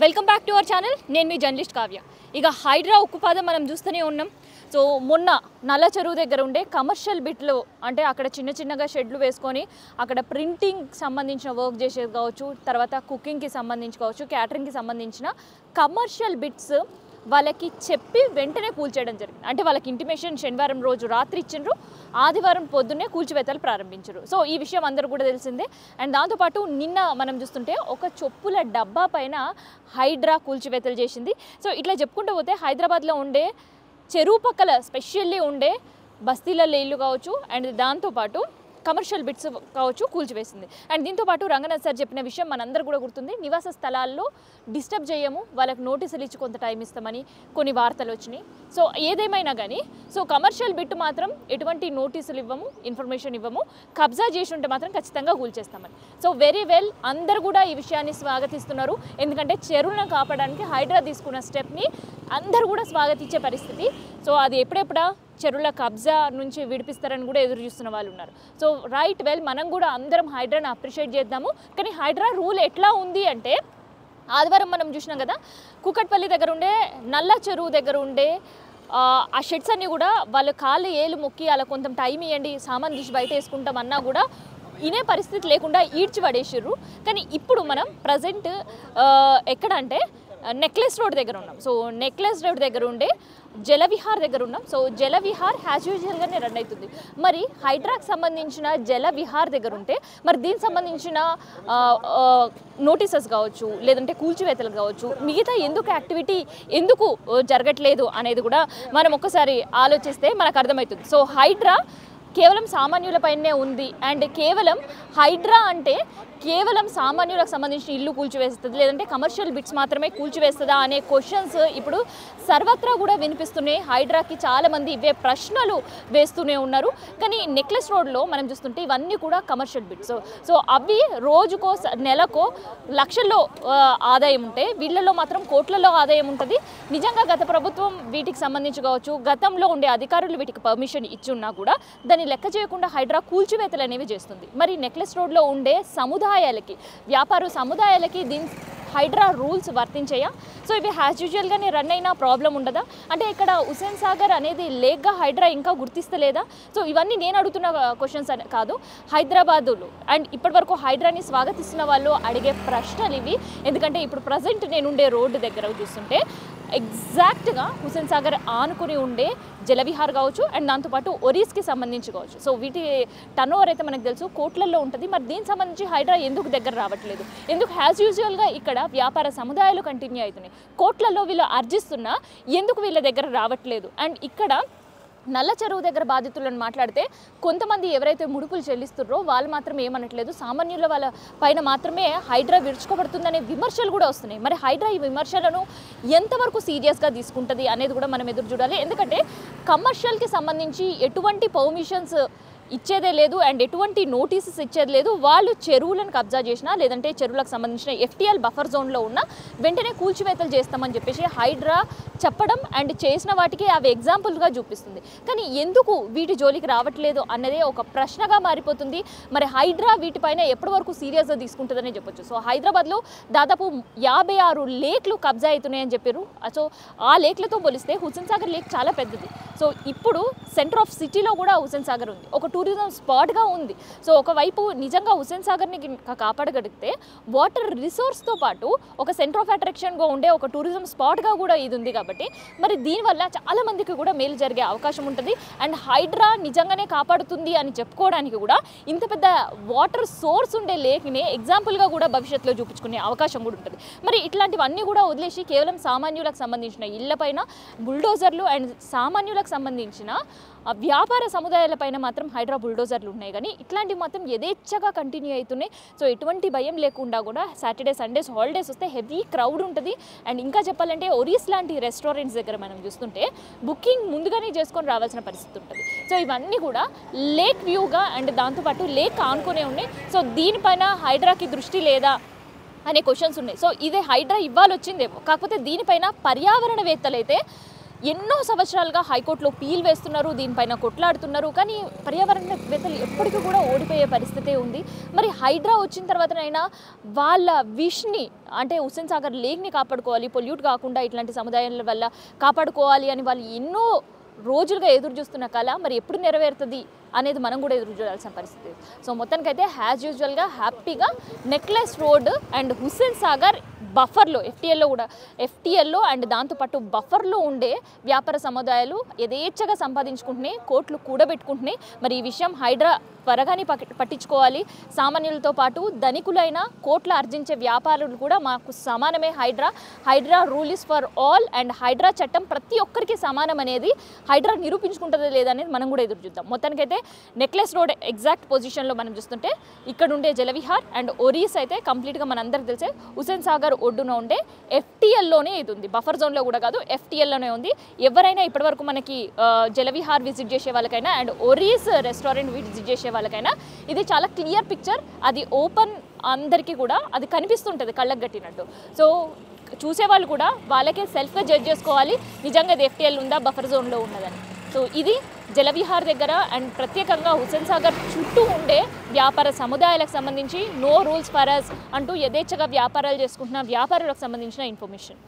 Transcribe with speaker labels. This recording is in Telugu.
Speaker 1: Welcome back to our channel. నేను మీ జర్నలిస్ట్ కావ్య. ఇక హైడ్రా ఉక్కుపాదం మనం చూస్తూనే ఉన్నాం. సో మొన్న నల్ల చెరువు దగ్గర ఉండే కమర్షియల్ బిట్లు, అంటే అక్కడ చిన్న చిన్నగా షెడ్లు వేసుకొని అక్కడ ప్రింటింగ్ సంబంధించిన వర్క్ చేసేది కావచ్చు, తర్వాత కుకింగ్కి సంబంధించి కావచ్చు, క్యాటరింగ్కి సంబంధించిన కమర్షియల్ బిట్స్ వాళ్ళకి చెప్పి వెంటనే కూల్చేయడం జరిగింది. అంటే వాళ్ళకి ఇంటిమేషన్ శనివారం రోజు రాత్రి ఇచ్చిండ్రు, ఆదివారం పొద్దున్నే కూల్చివేతలు ప్రారంభించారు. సో ఈ విషయం అందరూ కూడా తెలిసిందే. అండ్ దాంతోపాటు నిన్న మనం చూస్తుంటే ఒక చొప్పుల డబ్బా పైన హైడ్రా కూల్చివేతలు చేసింది. సో ఇట్లా చెప్పుకుంటూ పోతే హైదరాబాద్లో ఉండే చెరువు పక్కల స్పెషల్లీ ఉండే బస్తీలలో ఇల్లు కావచ్చు, అండ్ దాంతోపాటు కమర్షియల్ బిట్స్ కావచ్చు కూల్చివేసింది. అండ్ దీంతోపాటు రంగనాథ్ సార్ చెప్పిన విషయం మనందరూ కూడా గుర్తుంది, నివాస స్థలాల్లో డిస్టర్బ్ చేయము, వాళ్ళకి నోటీసులు ఇచ్చి కొంత టైం ఇస్తామని కొన్ని వార్తలు వచ్చినాయి. సో ఏదేమైనా కానీ సో కమర్షియల్ బిట్ మాత్రం ఎటువంటి నోటీసులు ఇవ్వము, ఇన్ఫర్మేషన్ ఇవ్వము, కబ్జా చేసి ఉంటే మాత్రం ఖచ్చితంగా కూల్చేస్తామని. సో వెరీ వెల్, అందరూ కూడా ఈ విషయాన్ని స్వాగతిస్తున్నారు. ఎందుకంటే చెరువులను కాపాడడానికి హైడ్రా తీసుకున్న స్టెప్ని అందరూ కూడా స్వాగతించే పరిస్థితి. సో అది ఎప్పుడెప్పుడా చెరువుల కబ్జా నుంచి విడిపిస్తారని కూడా ఎదురు చూస్తున్న వాళ్ళు ఉన్నారు. సో రైట్ వెల్, మనం కూడా అందరం హైడ్రాని అప్రిషియేట్ చేద్దాము. కానీ హైడ్రా రూల్ ఎట్లా ఉంది అంటే, ఆదివారం మనం చూసినాం కదా, కూకట్పల్లి దగ్గర ఉండే నల్ల చెరువు దగ్గర ఉండే ఆ షెడ్స్ అన్నీ కూడా వాళ్ళు కాళ్ళు ఏలు మొక్కి అలా కొంత టైం ఇవ్వండి, సామాన్ తీసి బయట వేసుకుంటామన్నా కూడా ఇనే పరిస్థితి లేకుండా ఈడ్చి పడేసిర్రు. కానీ ఇప్పుడు మనం ప్రజెంట్ ఎక్కడ అంటే నెక్లెస్ రోడ్ దగ్గర ఉన్నాం. సో నెక్లెస్ రోడ్ దగ్గర ఉండే జలవిహార్ దగ్గర ఉన్నాం. సో జలవిహార్ యాజ్ యూజువల్గానే రన్ అవుతుంది. మరి హైడ్రాకి సంబంధించిన జలవిహార్ దగ్గర ఉంటే మరి దీనికి సంబంధించిన నోటీసెస్ కావచ్చు, లేదంటే కూల్చివేతలు కావచ్చు, మిగతా ఎందుకు యాక్టివిటీ ఎందుకు జరగట్లేదు అనేది కూడా మనం ఒక్కసారి ఆలోచిస్తే మనకు అర్థమవుతుంది. సో హైడ్రా కేవలం సామాన్యులపైనే ఉంది. అండ్ కేవలం హైడ్రా అంటే కేవలం సామాన్యులకు సంబంధించిన ఇల్లు కూల్చివేస్తుంది, లేదంటే కమర్షియల్ బిట్స్ మాత్రమే కూల్చివేస్తుందా అనే క్వశ్చన్స్ ఇప్పుడు సర్వత్రా కూడా వినిపిస్తున్నాయి. హైడ్రాకి చాలామంది ఇవే ప్రశ్నలు వేస్తూనే ఉన్నారు. కానీ నెక్లెస్ రోడ్లో మనం చూస్తుంటే ఇవన్నీ కూడా కమర్షియల్ బిట్స్. సో అవి రోజుకో నెలకో లక్షల్లో ఆదాయం ఉంటే, వీళ్ళల్లో మాత్రం కోట్లలో ఆదాయం ఉంటుంది. నిజంగా గత ప్రభుత్వం వీటికి సంబంధించి కావచ్చు, గతంలో ఉండే అధికారులు వీటికి పర్మిషన్ ఇచ్చి ఉన్నా కూడా దాన్ని లెక్క చేయకుండా హైడ్రా కూల్చివేతలు అనేవి చేస్తుంది. మరి నెక్లెస్ రోడ్లో ఉండే సముదాయాలకి, వ్యాపార సముదాయాలకి దీని హైడ్రా రూల్స్ వర్తించాయా? సో ఇవి యాజ్ యూజువల్గానే రన్ అయినా ప్రాబ్లం ఉండదా? అంటే ఇక్కడ హుస్సేన్ సాగర్ అనేది లేక్గా హైడ్రా ఇంకా గుర్తిస్తలేదా? సో ఇవన్నీ నేను అడుగుతున్న క్వశ్చన్స్ కాదు, హైదరాబాదులో అండ్ ఇప్పటివరకు హైడ్రాని స్వాగతిస్తున్న వాళ్ళు అడిగే ప్రశ్నలు ఇవి. ఎందుకంటే ఇప్పుడు ప్రజెంట్ నేనుండే రోడ్డు దగ్గర చూస్తుంటే ఎగ్జాక్ట్గా హుస్సేన్ సాగర్ ఆనుకుని ఉండే జలవిహార్ కావచ్చు, అండ్ దాంతోపాటు ఒరీస్కి సంబంధించి కావచ్చు. సో వీటి టర్న్ ఓవర్ అయితే మనకు తెలుసు కోట్లలో ఉంటుంది. మరి దీనికి సంబంధించి హైడ్రా ఎందుకు దగ్గర రావట్లేదు? ఎందుకు యాజ్ యూజువల్గా ఇక్కడ వ్యాపార సముదాయాలు కంటిన్యూ అవుతున్నాయి, కోట్లలో వీళ్ళు అర్జిస్తున్నా ఎందుకు వీళ్ళ దగ్గర రావట్లేదు? అండ్ ఇక్కడ నల్ల చెరువు దగ్గర బాధితులను మాట్లాడితే కొంతమంది ఎవరైతే ముడుపులు చెల్లిస్తున్నారో వాళ్ళు మాత్రం ఏమనట్లేదు, సామాన్యుల వాళ్ళ పైన మాత్రమే హైడ్రా విరుచుకోబడుతుందనే విమర్శలు కూడా వస్తున్నాయి. మరి హైడ్రా ఈ విమర్శలను ఎంతవరకు సీరియస్గా తీసుకుంటుంది అనేది కూడా మనం ఎదురు చూడాలి. ఎందుకంటే కమర్షియల్కి సంబంధించి ఎటువంటి పర్మిషన్స్ ఇచ్చేదే లేదు, అండ్ ఎటువంటి నోటీసెస్ ఇచ్చేది లేదు. వాళ్ళు చెరువులను కబ్జా చేసినా, లేదంటే చెరువులకు సంబంధించిన ఎఫ్టీఎల్ బఫర్ జోన్లో ఉన్న వెంటనే కూల్చివేతలు చేస్తామని చెప్పేసి హైడ్రా చెప్పడం అండ్ చేసిన వాటికి అవి ఎగ్జాంపుల్గా చూపిస్తుంది. కానీ ఎందుకు వీటి జోలికి రావట్లేదు అన్నదే ఒక ప్రశ్నగా మారిపోతుంది. మరి హైడ్రా వీటిపైన ఎప్పటి వరకు సీరియస్గా తీసుకుంటుందనే చెప్పొచ్చు. సో హైదరాబాద్లో దాదాపు 56 లేక్లు కబ్జా అవుతున్నాయని చెప్పారు. సో ఆ లేక్లతో పోలిస్తే హుస్సేన్ సాగర్ లేక్ చాలా పెద్దది. సో ఇప్పుడు సెంటర్ ఆఫ్ సిటీలో కూడా హుస్సేన్ సాగర్ ఉంది, ఒక టూరిజం స్పాట్గా ఉంది. సో ఒకవైపు నిజంగా హుస్సేన్ సాగర్ని కాపాడగలిగితే వాటర్ రిసోర్స్తో పాటు ఒక సెంటర్ ఆఫ్ అట్రాక్షన్గా ఉండే ఒక టూరిజం స్పాట్గా కూడా ఇది ఉంది. కాబట్టి మరి దీనివల్ల చాలామందికి కూడా మేలు జరిగే అవకాశం ఉంటుంది. అండ్ హైడ్రా నిజంగానే కాపాడుతుంది అని చెప్పుకోవడానికి కూడా ఇంత పెద్ద వాటర్ సోర్స్ ఉండే లేక్ని ఎగ్జాంపుల్గా కూడా భవిష్యత్తులో చూపించుకునే అవకాశం కూడా ఉంటుంది. మరి ఇట్లాంటివన్నీ కూడా వదిలేసి కేవలం సామాన్యులకు సంబంధించిన ఇళ్లపైన బుల్డోజర్లు అండ్ సామాన్యులకు సంబంధించిన వ్యాపార సముదాయాలపైన మాత్రం హైడ్రా బుల్డోజర్లు ఉన్నాయి. కానీ ఇట్లాంటివి మాత్రం యథేచ్ఛగా కంటిన్యూ అవుతున్నాయి. సో ఎటువంటి భయం లేకుండా కూడా సాటర్డే సండేస్ హాలిడేస్ వస్తే హెవీ క్రౌడ్ ఉంటుంది. అండ్ ఇంకా చెప్పాలంటే ఒరీస్ లాంటి రెస్టారెంట్స్ దగ్గర మనం చూస్తుంటే బుకింగ్ ముందుగానే చేసుకొని రావాల్సిన పరిస్థితి ఉంటుంది. సో ఇవన్నీ కూడా లేక్ వ్యూగా అండ్ దాంతోపాటు లేక్ ఆనుకునే ఉన్నాయి. సో దీనిపైన హైడ్రాకి దృష్టి లేదా అనే క్వశ్చన్స్ ఉన్నాయి. సో ఇదే హైడ్రా ఇవ్వాలి వచ్చిందేమో, కాకపోతే దీనిపైన పర్యావరణవేత్తలు అయితే ఎన్నో సంవత్సరాలుగా హైకోర్టులో పీల్ వేస్తున్నారు, దీనిపైన కొట్లాడుతున్నారు, కానీ పర్యావరణవేత్తలు ఎప్పటికీ కూడా ఓడిపోయే పరిస్థితే ఉంది. మరి హైడ్రా వచ్చిన తర్వాతనైనా వాళ్ళ విష్ని అంటే హుస్సేన్ సాగర్ లేక్ని కాపాడుకోవాలి, పొల్యూట్ కాకుండా ఇట్లాంటి సముదాయాల వల్ల కాపాడుకోవాలి అని వాళ్ళు ఎన్నో రోజులుగా ఎదురు చూస్తున్న కళ మరి ఎప్పుడు నెరవేరుతుంది అనేది మనం కూడా ఎదురు చూడాల్సిన పరిస్థితి. సో మొత్తానికైతే యాజ్ యూజువల్గా హ్యాపీగా Necklace Road and Hussain Sagar బఫర్లో ఎఫ్టీఎల్లో అండ్ దాంతోపాటు బఫర్లో ఉండే వ్యాపార సముదాయాలు యథేచ్ఛగా సంపాదించుకుంటున్నాయి, కోట్లు కూడబెట్టుకుంటున్నాయి. మరి ఈ విషయం హైడ్రా త్వరగానే పట్టించుకోవాలి. సామాన్యులతో పాటు ధనికులైన కోట్ల ఆర్జించే వ్యాపారులు కూడా మాకు సమానమే. Hydraa rule is for all and Hydraa చట్టం ప్రతి ఒక్కరికి సమానం అనేది హైడ్రా నిరూపించుకుంటుందో లేదనేది మనం కూడా ఎదురు చూద్దాం. మొత్తానికైతే నెక్లెస్ రోడ్ ఎగ్జాక్ట్ పొజిషన్లో మనం చూస్తుంటే ఇక్కడ ఉండే జలవిహార్ అండ్ ఒరీస్ అయితే కంప్లీట్గా మనందరికి తెలిసే హుస్సేన్ సాగర్ ఒడ్డున ఉండే ఎఫ్టీఎల్లోనే ఇది ఉంది, బఫర్ జోన్లో కూడా కాదు, ఎఫ్టీఎల్లోనే ఉంది. ఎవరైనా ఇప్పటివరకు మనకి జలవిహార్ విజిట్ చేసే వాళ్ళకైనా అండ్ ఒరీస్ రెస్టారెంట్ విజిట్ చేసే వాళ్ళకైనా ఇది చాలా క్లియర్ పిక్చర్, అది ఓపెన్ అందరికీ కూడా అది కనిపిస్తుంటుంది కళ్ళకు గట్టినట్టు. సో చూసేవాళ్ళు కూడా వాళ్ళకే సెల్ఫ్గా జడ్జ్ చేసుకోవాలి నిజంగా ఇది ఎఫ్టీఎల్ ఉందా బఫర్ జోన్లో ఉన్నదని. సో ఇది జలవిహార్ దగ్గర అండ్ ప్రత్యేకంగా హుస్సేన్ సాగర్ చుట్టూ ఉండే వ్యాపార సముదాయాలకు సంబంధించి నో రూల్స్ ఫర్ అస్ అంటూ యథేచ్ఛగా వ్యాపారాలు చేసుకుంటున్న వ్యాపారులకు సంబంధించిన ఇన్ఫర్మేషన్.